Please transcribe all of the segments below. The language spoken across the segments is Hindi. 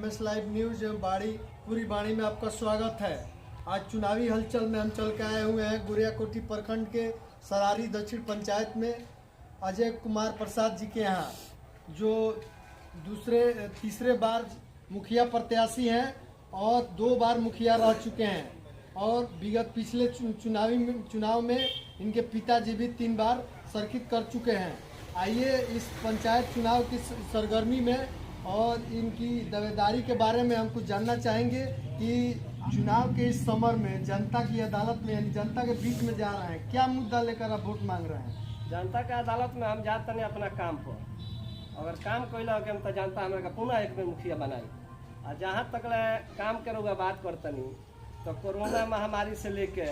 एमएस लाइव न्यूज बाड़ी पूरी बाड़ी में आपका स्वागत है। आज चुनावी हलचल में हम चल के आए हुए हैं गुरियाकोठी प्रखंड के सरारी दक्षिण पंचायत में अजय कुमार प्रसाद जी के यहाँ, जो तीसरे बार मुखिया प्रत्याशी हैं और 2 बार मुखिया रह चुके हैं और विगत पिछले चुनाव में इनके पिताजी भी 3 बार सर्किट कर चुके हैं। आइए इस पंचायत चुनाव की सरगर्मी में और इनकी दावेदारी के बारे में हम कुछ जानना चाहेंगे कि चुनाव के इस समर में जनता की अदालत में यानी जनता के बीच में जा रहे हैं, क्या मुद्दा लेकर आप वोट मांग रहे हैं? जनता के अदालत में हम जाते नहीं अपना काम पर, अगर काम कैला हो तो जनता हमारे पुनः एक बेर मुखिया बनाई। और जहाँ तक काम के रुआ बात करतनी तो कोरोना महामारी से लेके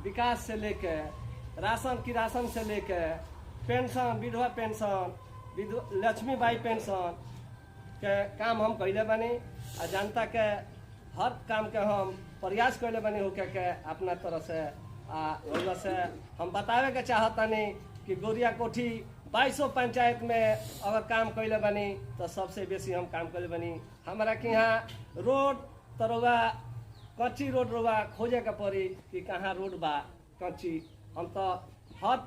विकास से लेके राशन से लेके पेंशन, विधवा पेंशन, लक्ष्मीबाई पेंशन के काम हम कैले बनी और जनता के हर काम के हम प्रयास कैले बनी होके के अपना तरह से हम बतावे के चाहतनी कि गुरियाकोठी 2200 पंचायत में अगर काम कैले बनी तो सबसे बेसी हम काम कैले बनी। हमारा के यहाँ रोड तो रोगा कच्ची रोड रोगा खोजे के पड़ी कि कहाँ रोड बा कच्ची। हम तो हर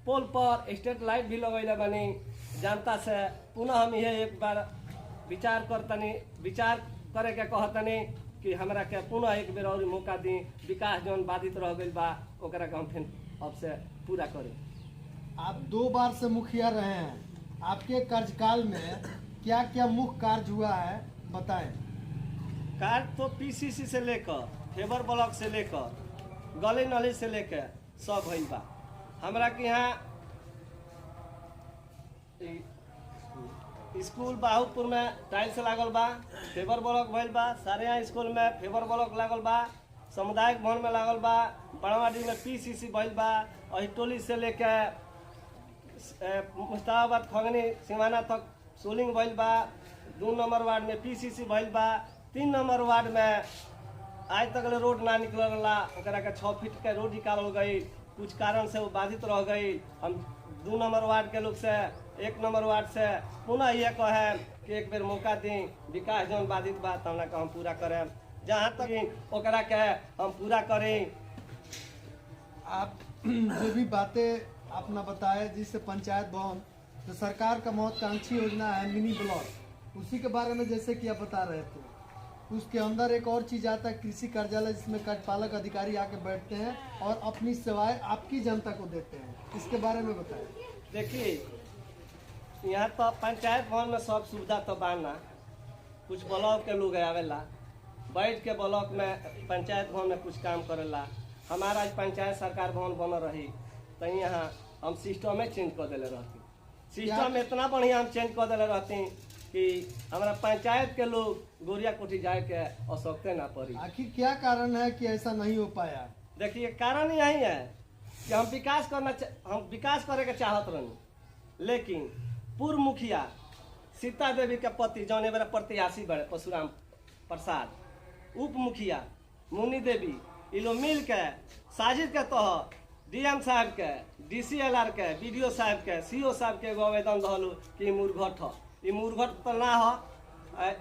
पोल पर स्ट्रीट लाइट भी लगैले बनी। जनता से पुनः हम ये एक बार विचार करे के कहतनी कि हमरा के पुनः एक बेर और मौका दी, विकास जौन बाधित रह गई बा ओकरा के हम फिर अब से पूरा करें। आप 2 बार से मुखिया रहे हैं, आपके कार्यकाल में क्या क्या मुख्य कार्य हुआ है बताएं। कार्य तो पीसीसी से लेकर फेबर ब्लॉक से लेकर गली नली से लेकर सब भइल बा। हमरा के यहाँ स्कूल बाहुपुर में टाइल्स लागल बा, फेबर ब्लॉक भइल बा, सारे यहाँ स्कूल में फेबर ब्लॉक लागल बा, सामुदायिक भवन में लागल बा, बड़वाडी में पीसीसी भइल बा, अहिटोली से लेके मुस्ताबाद खगनी सिमाना तक सोलिंग भइल बा। 2 नंबर वार्ड में पीसीसी भइल बा। 3 नंबर वार्ड में आज तक रोड ना निकल रहा, ओकरा के 6 फीट के रोड निकालल गई, कुछ कारण से वो बाधित रह गई। हम 2 नंबर वार्ड के लोग से 1 नंबर वार्ड से पुनः ये कहे कि एक बेर मौका दी, विकास जौन बाधित बा तमना के हम पूरा करें, जहाँ तक ओकरा के हम पूरा करें। आप जो भी बातें अपना बताए जिससे पंचायत भवन जो सरकार का महत्वाकांक्षी योजना है मिनी ब्लॉक, उसी के बारे में जैसे कि आप बता रहे थे, उसके अंदर एक और चीज़ आता है कृषि कार्यालय, जिसमें कार्यपालक अधिकारी आके बैठते हैं और अपनी सेवाएं आपकी जनता को देते हैं, इसके बारे में बताएं। देखिए यहाँ तो पंचायत भवन में सब सुविधा तो बाना, कुछ ब्लॉक के लोग आवेला बैठ के ब्लॉक में पंचायत भवन में कुछ काम करेला। हमारा आज पंचायत सरकार भवन बन रही तो यहाँ हम सिस्टम में चेंज कर दिले रहती, सिस्टम इतना बढ़िया हम चेंज कर दिले रहती कि हमारा पंचायत के लोग गुरियाकोठी जाए के आवश्यकता ना पड़ी। आखिर क्या कारण है कि ऐसा नहीं हो पाया? देखिए कारण यही है कि हम विकास करे के चाहत रही, लेकिन पूर्व मुखिया सीता देवी के पति जौन एबार प्रत्याशी बड़े परशुराम प्रसाद, उप मुखिया मुन्नी देवी, ये लोग मिल के साजिद के तहत डीएम साहब के, डीसीएलआर के, बीडीओ साहब के, सीओ साहब के एगो आवेदन दहलू कि मुरघट हो, ये मुरघट तो ना हो,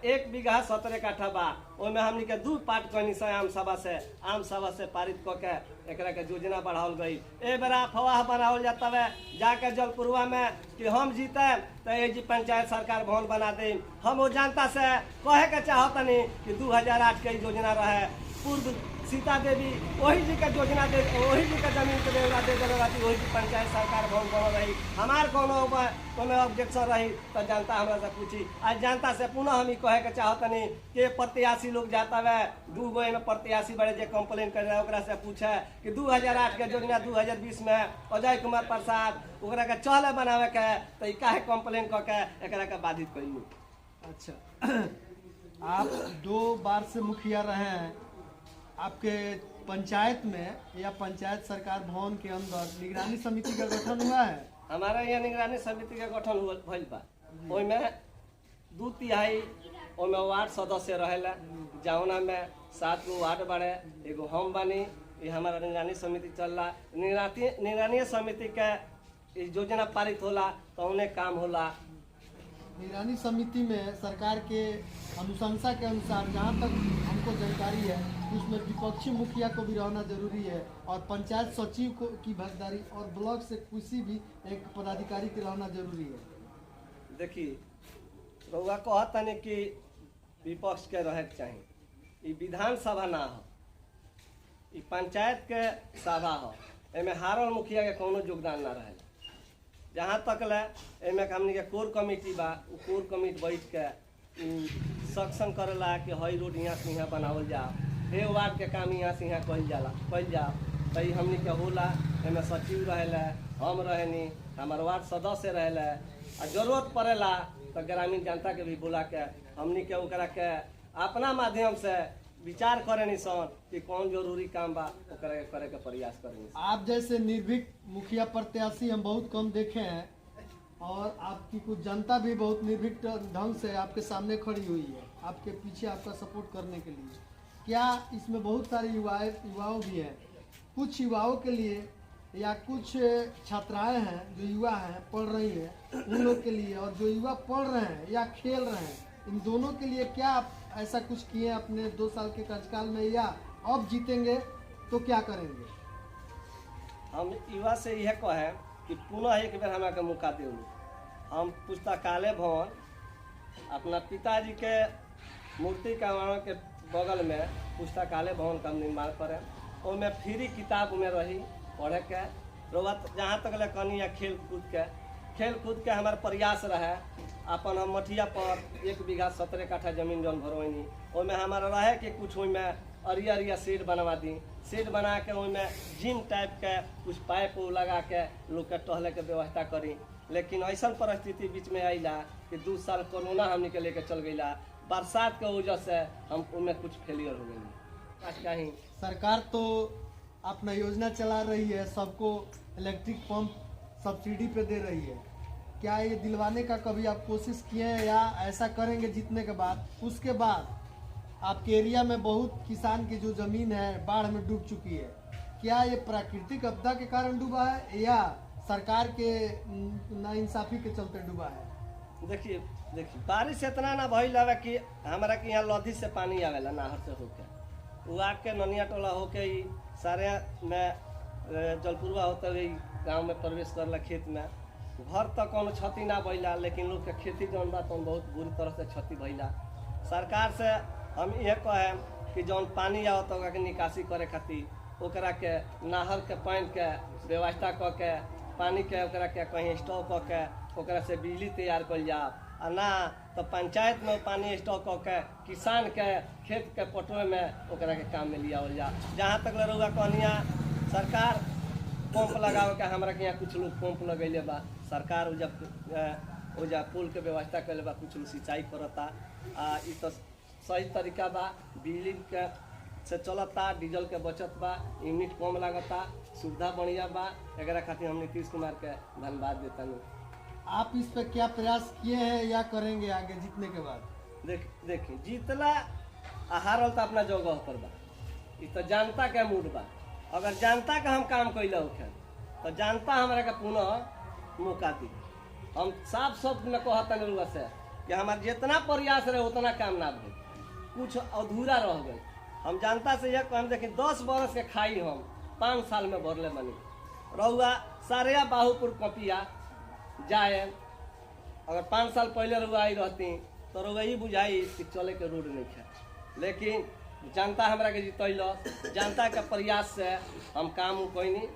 1 बीघा 17 काठा बा, ओमे हमनी के 2 पार्ट कहनी से आम सभा से पारित क के एकरा के योजना बढ़ावल गई। ए बेरा अफवाह बनावल जाता है जाके जलपुरवा में कि हम जीते तो ये जी पंचायत सरकार भवन बना दे। हम वो जनता से कहे के चाहतनी कि 2008 के योजना रहे, पूर्व सीता देवी वही जी के योजना दे, वही जी के जमीन के दे रहती, वही जी पंचायत सरकार भवन बन रही। हमार कोनो ऑब्जेक्शन रही तो जनता हमरा से पूछी। आज जनता से पुनः हम कहे के चाहतनी कि प्रत्याशी लोग जाता है 2 गो एमे प्रत्याशी बड़े जे कंप्लेन कर रहे ओकरा से पूछे कि 2008 के योजना 2020 में अजय कुमार प्रसाद ओकरा के चले बनावे के तो ई काहे कंप्लेन क के एकरा के बाधित कइलू। अच्छा, आप 2 बार से मुखिया रहे हैं, आपके पंचायत में या पंचायत सरकार भवन के अंदर निगरानी समिति का गठन हुआ है? हमारा यहाँ निगरानी समिति का गठन भइल बा, ओइमे 2/3 ओइमे वार्ड सदस्य रहेला, जौना में 7 गो वार्ड बड़े, एगो हम बानी, ये हमारा निगरानी समिति चल रहा। निगरानी समिति के योजना पारित होला तो उन्हें काम होला। निगरानी समिति में सरकार के अनुशंसा के अनुसार जहाँ तक हमको जानकारी है उसमें विपक्षी मुखिया को भी रहना जरूरी है और पंचायत सचिव को की भागीदारी और ब्लॉक से किसी भी एक पदाधिकारी के रहना जरूरी है। देखिए रउआ कहतनी कि विपक्ष के रहे के चाही, ई विधानसभा ना हो, ई पंचायत के सभा हो, एमे हारल मुखिया के कोनो योगदान ना रहे। जहाँ तक ले एमे हमनी के कोर कमेटी बा, उ कोर कमेटी बैठ के सक्शन करेला कि हई रोड यहाँ से यहाँ बनावल जाओ, हे वार्ड के काम यहाँ से यहाँ कइल जाओ, तो ई हमनी के होला। एमे सचिव रहेला, हम रहेनी, हमार वार्ड सदस्य रहेला, आ जरूरत पड़ेला तो ग्रामीण जनता के भी बुला के हमनी के ओकरा के अपना माध्यम से विचार करेनी सन कि कौन जरूरी काम बा ओकरा के करे के प्रयास करेनी। आप जैसे निर्भीक मुखिया प्रत्याशी हम बहुत कम देखे हैं और आपकी कुछ जनता भी बहुत निर्भीक ढंग से आपके सामने खड़ी हुई है, आपके पीछे आपका सपोर्ट करने के लिए। क्या इसमें बहुत सारे युवाओं भी हैं, कुछ युवाओं के लिए या कुछ छात्राएं हैं जो युवा हैं पढ़ रही हैं उन लोग के लिए, और जो युवा पढ़ रहे हैं या खेल रहे हैं, इन दोनों के लिए क्या आप ऐसा कुछ किए अपने 2 साल के कार्यकाल में, या अब जीतेंगे तो क्या करेंगे? हम युवा से यह कहे कि पुनः एक बेर हमरा के मौका देऊ। हम पुस्तकालय भवन अपना पिताजी के मूर्ति का के बगल में पुस्तकालय भवन का निर्माण करें, उसमें फ्री किताब में रही पढ़े के। जहाँ तक ले कनी या खेल कूद के हमारे प्रयास रहे। अपन हम मठिया पर 1 बीघा 17 काठा जमीन जौन भरवैनी, ओमें हमारा रहे कि कुछ ओमें अरिया सेड बनवा दी, सेड बना के ओमें जिम टाइप के कुछ पाइप लगा के लोग के टहले के व्यवस्था करी। लेकिन ऐसा परिस्थिति बीच में आईला कि 2 साल कोरोना हमने के लेके चल गईला, बरसात के वजह से हम उनमें कुछ फेलियर हो गई। कहीं सरकार तो अपना योजना चला रही है, सबको इलेक्ट्रिक पंप सब्सिडी पे दे रही है, क्या ये दिलवाने का कभी आप कोशिश किए हैं या ऐसा करेंगे जीतने के बाद? उसके बाद आपके एरिया में बहुत किसान की जो जमीन है बाढ़ में डूब चुकी है, क्या ये प्राकृतिक आपदा के कारण डूबा है या सरकार के नाइंसाफी के चलते डूबा है? देखिए बारिश इतना ना भइल हवे कि हमारा के यहाँ लधी से पानी आवेला नहर से होके, वो आके ननिया टोला होके ही सारे में जलपुरवा होते हुए गाँव में प्रवेश करला खेत में। घर तक कोनो क्षति ना भइला, लेकिन लोग के खेती जौन बा तो बहुत बुरी तरह से क्षति भइला। सरकार से हम ये कहे कि जौन पानी आवत ओकरा के निकासी करे खातिर ओकरा के नहर के पानी के व्यवस्था क के पानी के ओकरा के कहीं स्टॉक क के ओकरा से बिजली तैयार कइल जाओ, आ ना तो पंचायत में पानी स्टॉक क के किसान के खेत के पटवे में ओकरा के काम में लियावल जाओ। जहाँ तक रउआ कहनिया सरकार पंप लगावे के, हमरा के यहाँ कुछ लोग पंप लगैले बा, सरकार ओजा पुल के व्यवस्था कैले बा, कुछ लोग सिंचाई करता। ई तो सही तरीका बा, बिजली के से चलता, डीजल के बचत बा, यूनिट कम लागता, सुविधा बढ़िया बा। एकरा खातिर हम नीतीश कुमार के धन्यवाद देता। आप इस पे क्या प्रयास किए हैं या करेंगे आगे जीतने के बाद? देखिए जीतला हारल तो अपना जगह पर बा, ई तो जनता के मूड बा। अगर जनता का हम काम कैले होखे तो जनता हमरा के पुनः मौका दी। हम साफ शब्द में कहता रउआ से कि हमार जितना प्रयास रहे उतना काम ना भइल, कुछ अधूरा रह गई। हम जनता से यह कहम देखिए 10 बरस के खाई हम 5 साल में भरले बनी। रउआ सारे बाहुपुर कपिया जाए, अगर 5 साल पहले रउआ आई रहती तो रउआ ही बुझाई कि चले के रोड नहीं है। लेकिन जनता हमरा के जितैल, जनता के प्रयास से हम काम कैनी।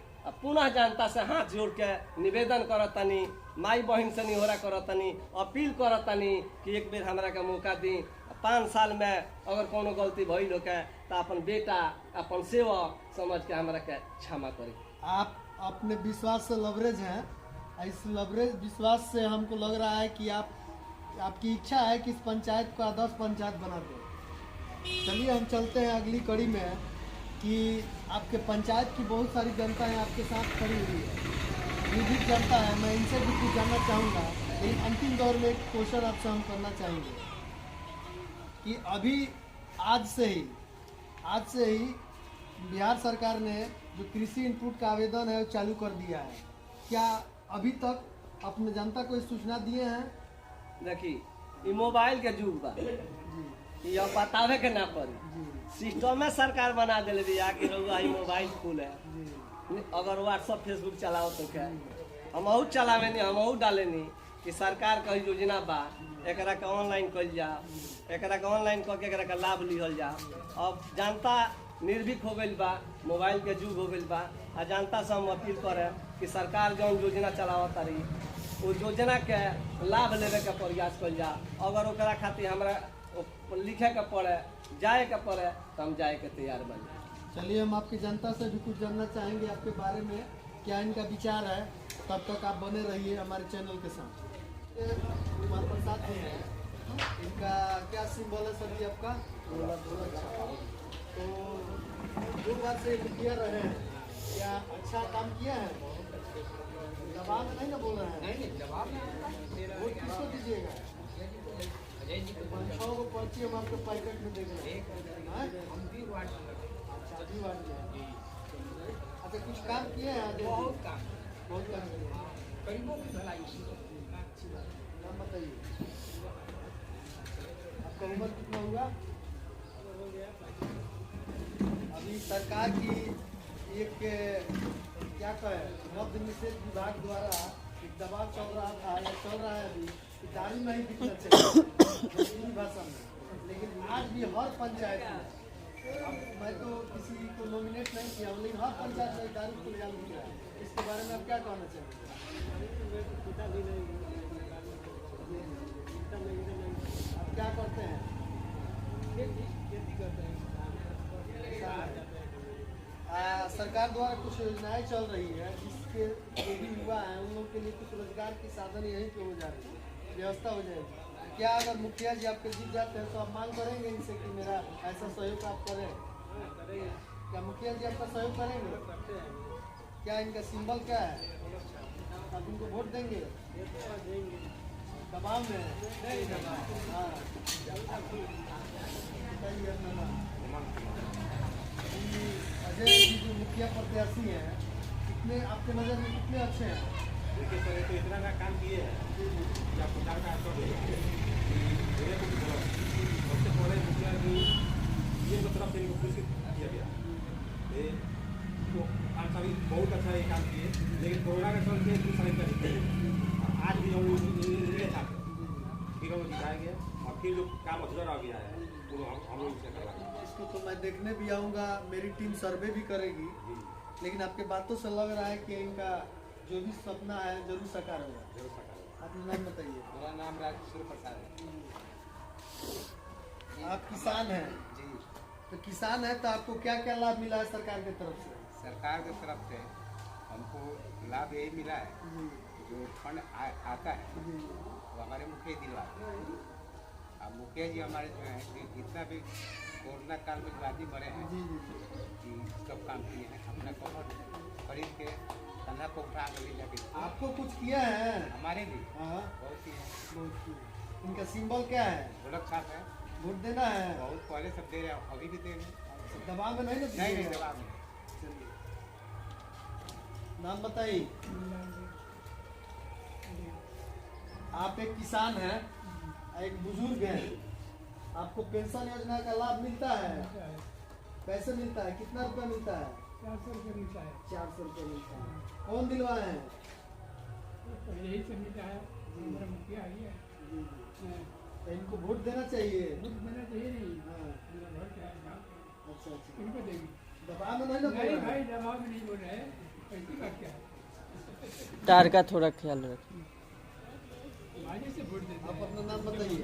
पुनः जनता से हाथ जोड़ के निवेदन करतनी, माई बहन से निहोरा करतनी, अपील करतनी कि एक बेर हमरा के मौका दी। 5 साल में अगर कोनो गलती भइल होके तो अपन बेटा अपन सेवक समझ के हमरा के क्षमा करी। आप अपने विश्वास से लवरेज हैं, इस लवरेज विश्वास से हमको लग रहा है कि आपकी इच्छा है कि इस पंचायत को आदर्श पंचायत बना दो। चलिए हम चलते हैं अगली कड़ी में कि आपके पंचायत की बहुत सारी जनता है आपके साथ खड़ी हुई है, निर्भीक जनता है। मैं इनसे भी कुछ जानना चाहूँगा, लेकिन अंतिम दौर में एक क्वेश्चन आपसे हम करना चाहेंगे कि अभी आज से ही बिहार सरकार ने जो कृषि इनपुट का आवेदन है वो चालू कर दिया है। क्या अभी तक अपने जनता को इस सूचना दिए हैं देखी ई मोबाइल के युग बा, जी ये बतावे के ना पड़ी। जी सिस्टम में सरकार बना दिले बिया कि रउआ ई मोबाइल खुल है। जी अगर व्हाट्सअप फेसबुक चलाओ तो क्या हमहू चलावे नहीं, हमहू डाले नहीं कि सरकार का योजना बा, एकरा के ऑनलाइन कल जा, एकरा के ऑनलाइन करके एकरा का लाभ लिहल जा। अब जनता निर्भीक हो गई बा, मोबाइल के युग हो गई बा, आ जनता से हम अपील करे कि सरकार जौन योजना चलावत तारी वो योजना के लाभ लेवे के प्रयास कल जा। अगर ओकरा खातिर हमरा लिखे के पड़े, जाए के पड़े, तो हम जाए के तैयार बन जाए। चलिए, हम आपकी जनता से भी कुछ जानना चाहेंगे आपके बारे में, क्या इनका विचार है। तब तक आप बने रहिए हमारे चैनल के साथ। कुमार प्रसाद जी हैं, इनका क्या सिंबल है सर जी आपका? तो 2 बार से मुखिया रहे हैं, क्या अच्छा काम किया है? दबाव में नहीं ना बोल रहे हैं? नहीं जवाब में वोट किसको दीजिएगा? 500 को पर्ची हम आपके पैकेट में देख रहे हैं। अच्छा, अभी वार्ड में। अच्छा, कुछ काम किए हैं आगे? बहुत काम किए हैं। गरीबों की भलाई। अच्छी बात है। नाम बताइए, आपका उम्र कितना हुआ? अभी सरकार की एक क्या कहे, मद्य निषेध विभाग द्वारा एक दबाव चल रहा था या चल रहा है अभी कि दारू नहीं बिकना चाहिए हिंदी भाषा में, लेकिन आज भी हर पंचायत में, अब मैं तो किसी को नॉमिनेट नहीं किया हूँ, लेकिन हर पंचायत में दारू को लेकर मिल रहा है। इसके बारे में आप क्या कहना चाहेंगे? आप क्या करते हैं? खेती करते हैं। सरकार द्वारा कुछ योजनाएं चल रही है जिसके जो भी युवा हैं उन लोग के लिए कुछ रोजगार की साधन यहीं पे हो जा रही है, व्यवस्था हो जाएगी। क्या अगर मुखिया जी आपके जीत जाते हैं तो आप मांग करेंगे इनसे कि मेरा ऐसा सहयोग आप करें? क्या मुखिया जी आपका सहयोग करेंगे? क्या इनका सिंबल क्या है? आप इनको वोट देंगे? दबाव में है? हाँ, बताइए अपना नाम। अजय जी जो मुखिया प्रत्याशी हैं, कितने आपके नज़र में कितने अच्छे हैं? देखिए सर, तो इतना का काम किए हैं कि आपको चार का आंसर देगा। मेरे को भी बोला, सबसे पहले मुखिया की ये तरफ से इनको पुरस्कृत किया गया। ये तो आंसर भी बहुत अच्छा ये काम किए, लेकिन कोरोना के चलते कुछ समय तक आज भी हम इनके साथ फिर हम दिखाया गया और फिर जो काम अधूरा रह गया है वो हम लोग इसे करवाएंगे। इसको तो मैं देखने भी आऊँगा, मेरी टीम सर्वे भी करेगी, लेकिन आपके बातों से लग रहा है कि इनका जो भी सपना है जरूर साकार होगा। जरूर सका। अपना नाम बताइए। मेरा नाम राजेश्वर प्रसाद है। आप किसान हैं, जी, तो किसान है तो आपको क्या क्या लाभ मिला है सरकार की तरफ से? सरकार की तरफ से हमको लाभ यही मिला है, जो फंड आता है जी वो हमारे मुखिया दिलवाते हैं। अब मुखिया जी हमारे जो है कि जितना भी कोरोना काल में जो आदमी मरे हैं जी जी कि सब काम किए हैं, अपना कवर खरीद के कंधा को उठा कर ले जाके आपको कुछ किया है? हमारे भी हाँ, बहुत ही है। बहुत किया। इनका सिंबल क्या है? ढोलक साहब है, वोट देना है? बहुत पहले सब दे रहे हैं, अभी भी दे रहे हैं। दबाव में नहीं ना नहीं दीजिएगा? जवाब नहीं। चलिए, नाम बताइए। आप एक किसान हैं, एक बुजुर्ग हैं, आपको पेंशन योजना का लाभ मिलता है? कैसे मिलता है? कितना रुपया मिलता है? 400 रुपये मिलता है। 400 रुपये मिलता है। कौन दिलवाए हैं? तो यही से मिलता है, हमारा मुखिया ही है। जी जी। हाँ, तो इनको वोट देना चाहिए। वोट देना चाहिए नहीं, हाँ, मेरा घर क्या है गाँव। अच्छा अच्छा। किनको देगी? दबाव में नहीं ना बोल नहीं रहे भाई, हैं? दबाव में नहीं बोल रहे हैं, ऐसी बात क्या है? तार का थोड़ा ख्याल रखें। आगे से वोट देते आप हैं। अपना नाम बताइए।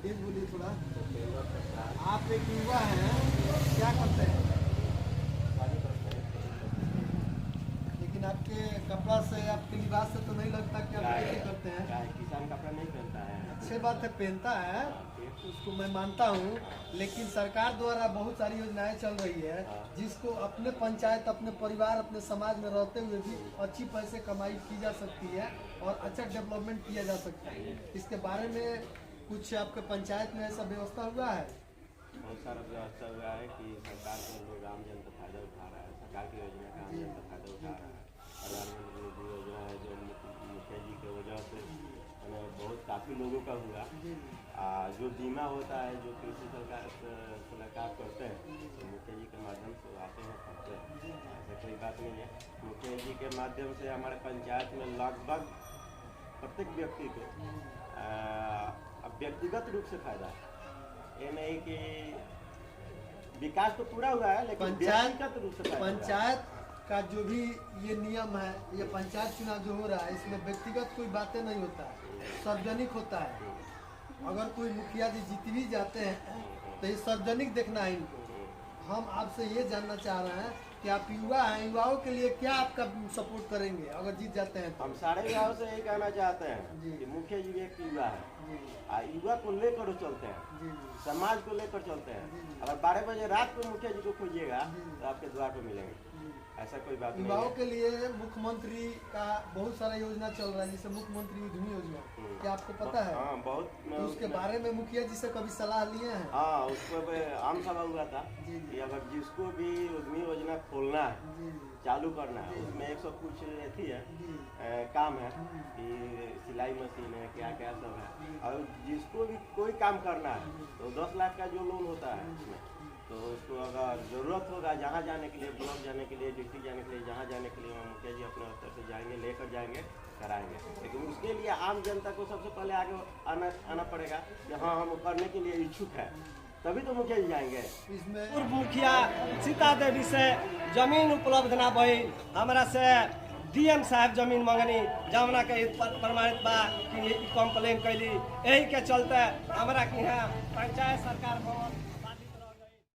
तेज बोलिए थोड़ा। आप एक युवा हैं, क्या करते हैं? लेकिन आपके कपड़ा से, आपके लिबास से तो नहीं लगता कि आप खेती करते हैं। किसान कपड़ा नहीं पहनता है। अच्छी बात है, पहनता है, उसको मैं मानता हूँ, लेकिन सरकार द्वारा बहुत सारी योजनाएं चल रही है जिसको अपने पंचायत, अपने परिवार, अपने समाज में रहते हुए भी अच्छी पैसे कमाई की जा सकती है और अच्छा डेवलपमेंट किया जा सकता है। इसके बारे में कुछ आपके पंचायत में ऐसा व्यवस्था हुआ है? बहुत सारा व्यवस्था हुआ है कि सरकार के लोग आम जन का फायदा उठा रहा है, सरकार की योजना का आम जन का फायदा उठा रहा है। प्रधानमंत्री योजना है जो मुखिया जी की वजह से बहुत काफ़ी लोगों का हुआ। जी जो बीमा होता है जो कृषि सलाहकार करते हैं तो मुखिया जी के माध्यम से आते हैं करते हैं, ऐसा कोई बात नहीं है। मुखिया जी के माध्यम से हमारे पंचायत में लगभग प्रत्येक व्यक्ति को अब व्यक्तिगत रूप से फायदा है। ये नहीं कि विकास तो पूरा हुआ है लेकिन व्यक्तिगत रूप से फायदा हुआ है। पंचायत का जो भी ये नियम है, ये पंचायत चुनाव जो हो रहा है इसमें व्यक्तिगत कोई बातें नहीं होता है, सार्वजनिक होता है। अगर कोई मुखिया जी जीत भी जाते हैं तो ये सार्वजनिक देखना है इनको। हम आपसे ये जानना चाह रहे हैं कि आप युवा हैं, युवाओं के लिए क्या आपका सपोर्ट करेंगे अगर जीत जाते हैं तो? हम सारे युवाओं से यही कहना चाहते हैं जी। कि मुखिया जी एक युवा है, जी युवा को लेकर चलते हैं, जी समाज को लेकर चलते हैं। जी। अगर 12 बजे रात को मुखिया जी को खोजिएगा जी। तो आपके द्वार पर मिलेंगे, जी। ऐसा कोई बात नहीं युवाओं है। के लिए मुख्यमंत्री का बहुत सारा योजना चल रहा है, जैसे मुख्यमंत्री उद्यमी योजना, क्या आपको पता है? हाँ बहुत। तो उसके बारे में मुखिया जी से कभी सलाह लिए हैं? हाँ उस पर आम सभा हुआ था जी, जी। कि अगर जिसको भी उद्यमी योजना खोलना है जी चालू करना है उसमें 100 कुछ अथी है जी काम है कि सिलाई मशीन है क्या क्या सब है। और जिसको भी कोई काम करना है तो 10 लाख का जो लोन होता है उसमें तो उसको अगर ज़रूरत होगा जहाँ जाने के लिए, ब्लॉक जाने के लिए, डिस्ट्रिक्ट जाने के लिए, जहाँ जाने के लिए वहाँ मुखिया जी अपने स्तर से जाएंगे, लेकर जाएंगे, कराएंगे। लेकिन उसके लिए आम जनता को सबसे पहले आगे आना पड़ेगा कि हाँ हम करने के लिए इच्छुक है, तभी तो मुखिया जी जाएंगे। इसमें पूर्व मुखिया सीता देवी से जमीन उपलब्ध ना भई, हमरा से डीएम साहब जमीन मंगनी जमुना के प्रमाणित बा कि कंप्लेन कैली, यही के चलते हमरा के यहाँ पंचायत सरकार भवन